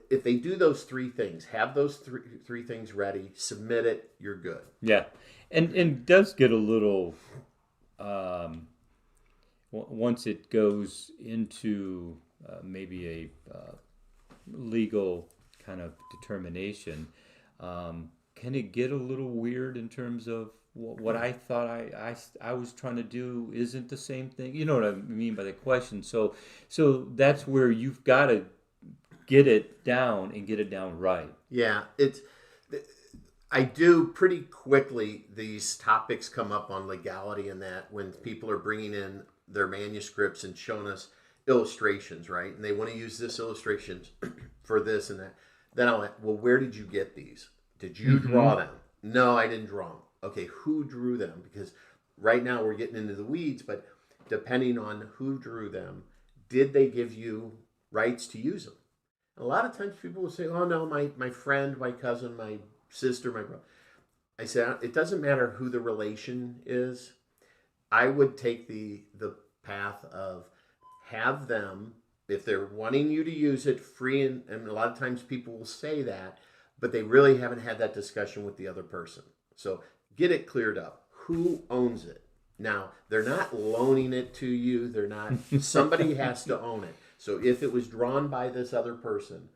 if they do those 3 things, have those three things ready, submit it, you're good. Yeah, and it does get a little, once it goes into maybe a legal kind of determination, can it get a little weird in terms of what I thought I was trying to do isn't the same thing? You know what I mean by the question. So that's where you've got to get it down and get it down right. Yeah, I do pretty quickly. These topics come up on legality and that when people are bringing in their manuscripts and showing us illustrations, right? And they want to use this illustration for this and that. Then I'll ask, well, where did you get these? Did you draw them? No, I didn't draw them. Okay, who drew them? Because right now we're getting into the weeds, but depending on who drew them, did they give you rights to use them? A lot of times people will say, oh no, my friend, my cousin, my sister, my brother. I said, it doesn't matter who the relation is. I would take the path of have them, if they're wanting you to use it, free, and a lot of times people will say that, but they really haven't had that discussion with the other person. So get it cleared up. Who owns it? Now, they're not loaning it to you. They're not, somebody has to own it. So if it was drawn by this other person,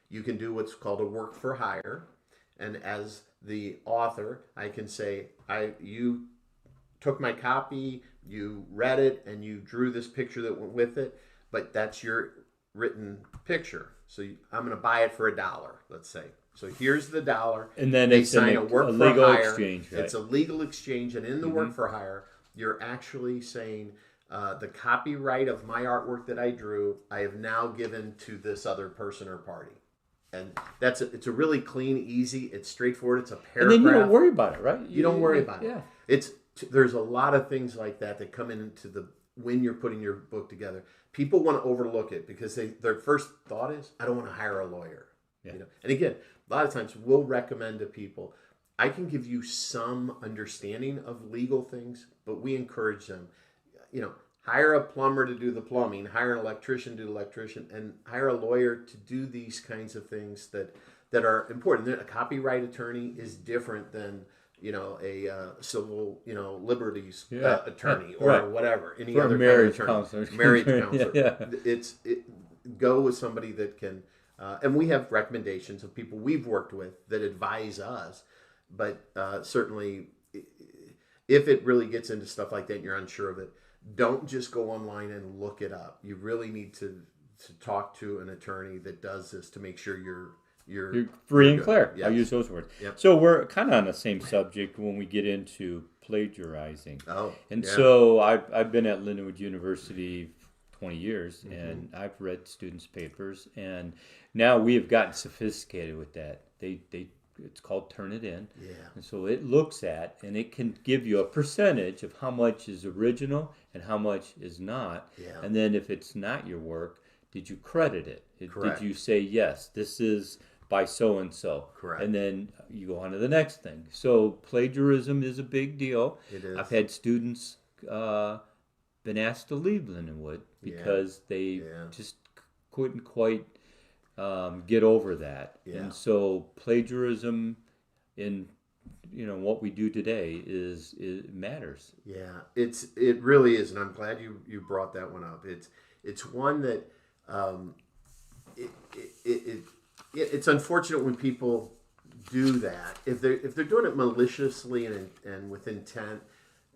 you can do what's called a work for hire. And as the author, I can say, you took my copy, you read it, and you drew this picture that went with it, but that's your written picture. So I'm going to buy it for $1, let's say. So here's the $1, and then they it's sign a work legal for hire. exchange. Right? It's a legal exchange, and in the work for hire, you're actually saying the copyright of my artwork that I drew, I have now given to this other person or party, and it's a really clean, easy, it's straightforward. It's a paragraph. And then you don't worry about it, right? You don't worry about it. Yeah. There's a lot of things like that come into when you're putting your book together. People want to overlook it because their first thought is, I don't want to hire a lawyer. Yeah. And again, a lot of times we'll recommend to people, I can give you some understanding of legal things, but we encourage them, hire a plumber to do the plumbing, hire an electrician to do the electrician, and hire a lawyer to do these kinds of things that are important. A copyright attorney is different than a civil liberties attorney or whatever, any other marriage kind of attorney. counselor. Marriage counselor. Yeah. Go with somebody that can, and we have recommendations of people we've worked with that advise us, but certainly if it really gets into stuff like that and you're unsure of it, don't just go online and look it up. You really need to talk to an attorney that does this to make sure you're free and clear. Yes. I'll use those words. Yep. So we're kind of on the same subject when we get into plagiarizing. Yeah. So I've been at Lindenwood University 20 years, and I've read students' papers, and now we have gotten sophisticated with that. It's called Turnitin. Yeah. And so it looks at, and it can give you a percentage of how much is original and how much is not. Yeah. And then if it's not your work, did you credit it? Correct. Did you say, yes, this is by so and so. Correct. And then you go on to the next thing. So plagiarism is a big deal. It is. I've had students been asked to leave Lindenwood because they just couldn't quite get over that. Yeah. And so plagiarism in what we do today it matters. Yeah, it really is, and I'm glad you brought that one up. It's one that it's unfortunate when people do that. If they're doing it maliciously and with intent,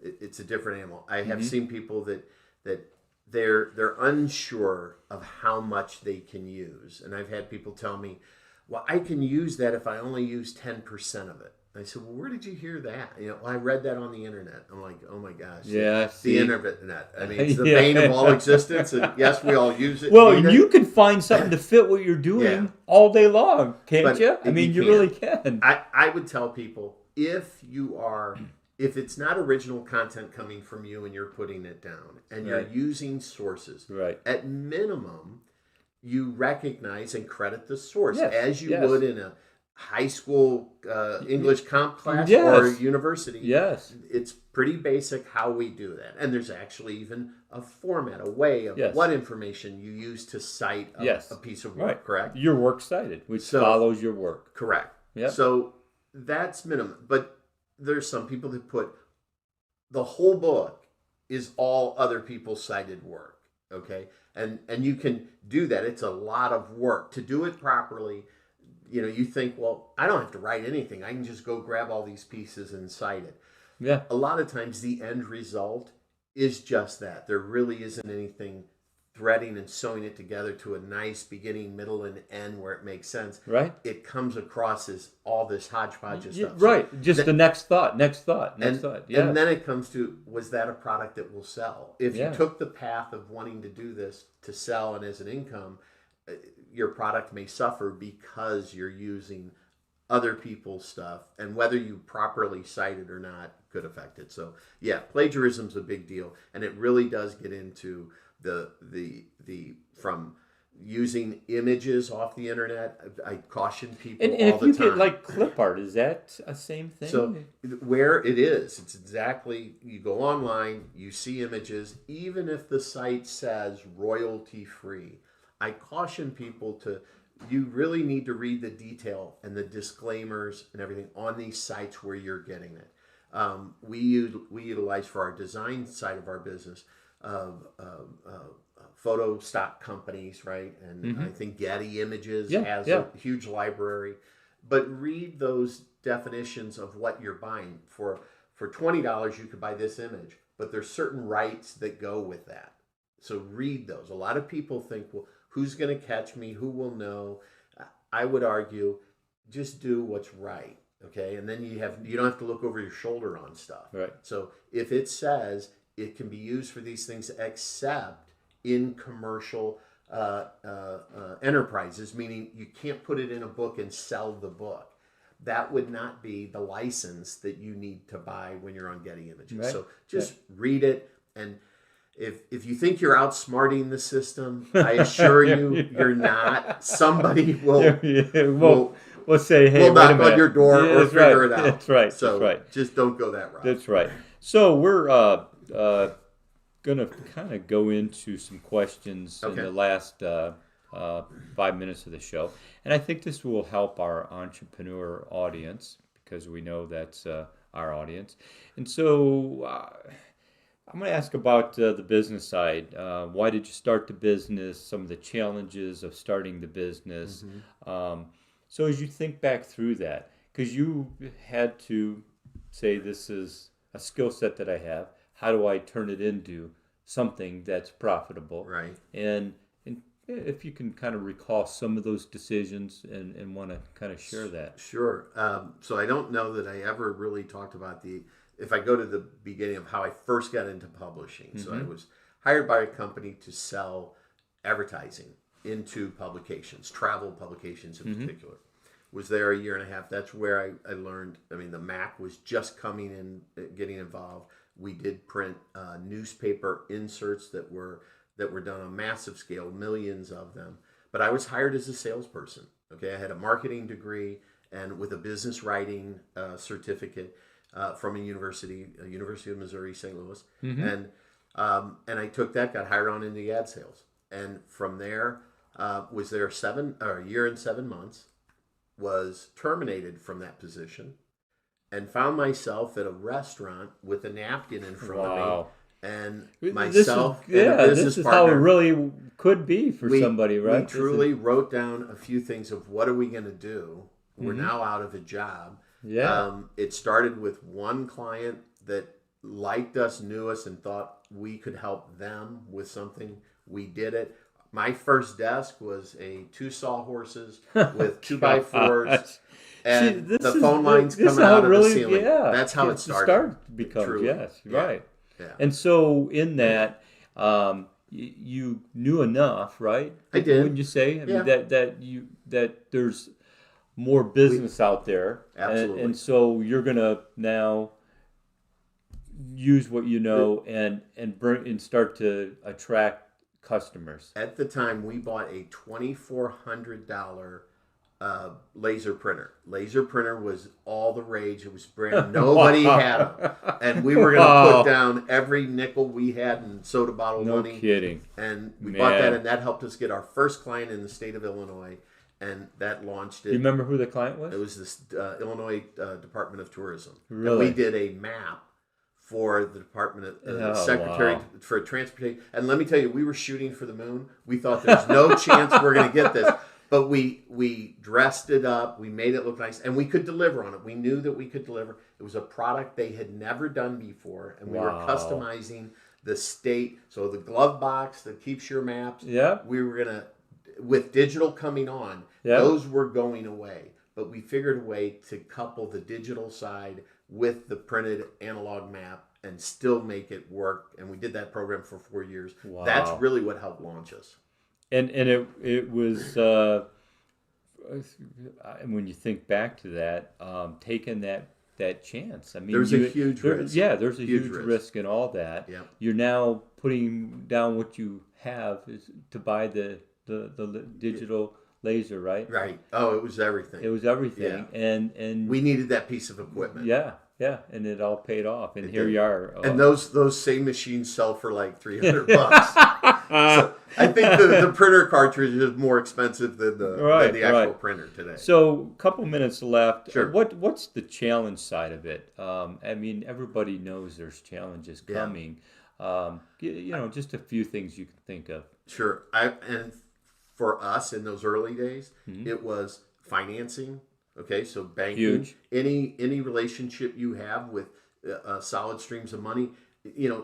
it's a different animal. I have seen people that they're unsure of how much they can use, and I've had people tell me, "Well, I can use that if I only use 10% of it." I said, "Well, where did you hear that?" I read that on the internet. I'm like, "Oh my gosh!" Yeah, the internet. I mean, it's the bane of all existence, and yes, we all use it. Well, you can find something to fit what you're doing all day long, can't you? I mean, you really can. I would tell people if it's not original content coming from you and you're putting it down and you're using sources, at minimum, you recognize and credit the source as you would in a high school English comp class or university. Yes. It's pretty basic how we do that. And there's actually even a format, a way of what information you use to cite a piece of work, correct? Your works cited, which follows your work. Correct. Yep. So that's minimum. But there's some people that put the whole book is all other people's cited work, okay? And you can do that. It's a lot of work. To do it properly, you think, well, I don't have to write anything. I can just go grab all these pieces and cite it. Yeah. A lot of times the end result is just that. There really isn't anything threading and sewing it together to a nice beginning, middle, and end where it makes sense. Right. It comes across as all this hodgepodge of stuff. Right. So just the next thought. Yeah. And then it comes to, was that a product that will sell? If you took the path of wanting to do this to sell and as an income, your product may suffer because you're using other people's stuff, and whether you properly cite it or not could affect it. So plagiarism's a big deal, and it really does get into the from using images off the internet. I caution people and all the time. And if you get like clip art, is that a same thing? So where it is, it's exactly, you go online, you see images, even if the site says royalty free. I caution people you really need to read the detail and the disclaimers and everything on these sites where you're getting it. We utilize for our design side of our business photo stock companies, right? And I think Getty Images has a huge library. But read those definitions of what you're buying. For $20, you could buy this image, but there's certain rights that go with that. So read those. A lot of people think, well, who's going to catch me? Who will know? I would argue, just do what's right, okay? And then you don't have to look over your shoulder on stuff. Right. So if it says it can be used for these things except in commercial enterprises, meaning you can't put it in a book and sell the book, that would not be the license that you need to buy when you're on Getty Images. Right. So just read it, and if you think you're outsmarting the system, I assure you, you're not. Somebody will we'll say, hey, we'll knock on your door or figure it out. That's right. So that's right. Just don't go that route. That's right. So we're going to kind of go into some questions in the last 5 minutes of the show. And I think this will help our entrepreneur audience, because we know that's our audience. And so I'm going to ask about the business side. Why did you start the business? Some of the challenges of starting the business. So as you think back through that, because you had to say, this is a skill set that I have. How do I turn it into something that's profitable? Right. And if you can kind of recall some of those decisions and want to kind of share that. Sure. So I don't know that I ever really talked about if I go to the beginning of how I first got into publishing. So I was hired by a company to sell advertising into publications, travel publications in particular. Was there a year and a half. That's where I learned. I mean, the Mac was just coming in, getting involved. We did print newspaper inserts that were done on a massive scale, millions of them. but I was hired as a salesperson. Okay, I had a marketing degree and with a business writing certificate from a University of Missouri, St. Louis, and I took that, got hired on into ad sales, and from there was there a year and 7 months, was terminated from that position, and found myself at a restaurant with a napkin in front of me. And myself and a business this is partner, how it really could be for somebody, right? We truly wrote down a few things of what are we going to do. We're now out of a job. Yeah. It started with one client that liked us, knew us, and thought we could help them with something. We did it. My first desk was 2 sawhorses with 2x4s. And the phone lines coming out of the ceiling. Yeah, that's how it started. Yes, right. Yeah. And so in that, you knew enough, right? I did. Wouldn't you say? I mean, that there's more business out there. Absolutely. And so you're gonna now use what you know and start to attract customers. At the time, we bought a $2,400 laser printer. Laser printer was all the rage. It was brand. Nobody had them, and we were going to put down every nickel we had in soda bottle money. No kidding. And we bought that, and that helped us get our first client in the state of Illinois, and that launched it. You remember who the client was? It was this Illinois Department of Tourism. Really? And we did a map for the Department of Secretary for Transportation. And let me tell you, we were shooting for the moon. We thought there's no chance we're going to get this. But we dressed it up, we made it look nice, and we could deliver on it. We knew that we could deliver. It was a product they had never done before, and we were customizing the state. So the glove box that keeps your maps, we were going to, with digital coming on, those were going away. But we figured a way to couple the digital side with the printed analog map and still make it work. And we did that program for 4 years. Wow. That's really what helped launch us. And it was when you think back to that, taking that chance. I mean, there's a huge risk. Yeah, there's a huge risk in all that. Yep. You're now putting down what you have is to buy the digital laser, right? Right. Oh, it was everything. It was everything, and we needed that piece of equipment. Yeah, and it all paid off, and here you are. And those same machines sell for like $300. So I think the printer cartridge is more expensive than the actual printer today. So, a couple minutes left. Sure. What's the challenge side of it? I mean, everybody knows there's challenges coming. Just a few things you can think of. Sure. And for us in those early days, it was financing. Okay, so banking, huge. Any relationship you have with solid streams of money,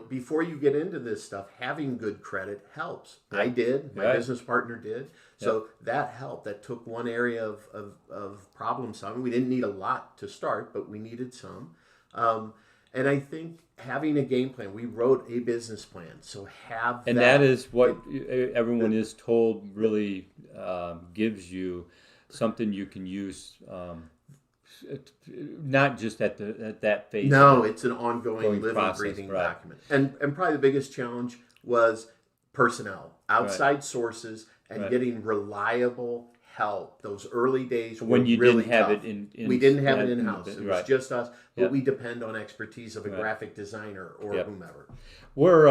before you get into this stuff, having good credit helps. Yeah. I did. My business partner did. So that helped. That took one area of problem solving. We didn't need a lot to start, but we needed some. And I think having a game plan, we wrote a business plan. So that is what everyone is told really gives you something you can use, not just at that phase. No, it's an ongoing, living, breathing document. And probably the biggest challenge was personnel, outside sources, and getting reliable help. Those early days were when you really didn't have tough. it we didn't have it in-house. It was just us, but we depend on expertise of a graphic designer or whomever. We're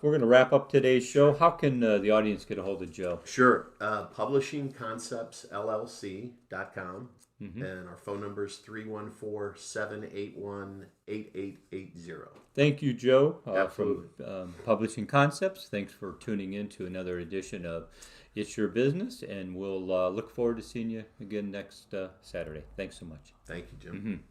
going to wrap up today's show. How can the audience get a hold of Joe? Sure. PublishingConceptsLLC.com. And our phone number is 314-781-8880. Thank you, Joe, from Publishing Concepts. Thanks for tuning in to another edition of It's Your Business, and we'll look forward to seeing you again next Saturday. Thanks so much. Thank you, Jim.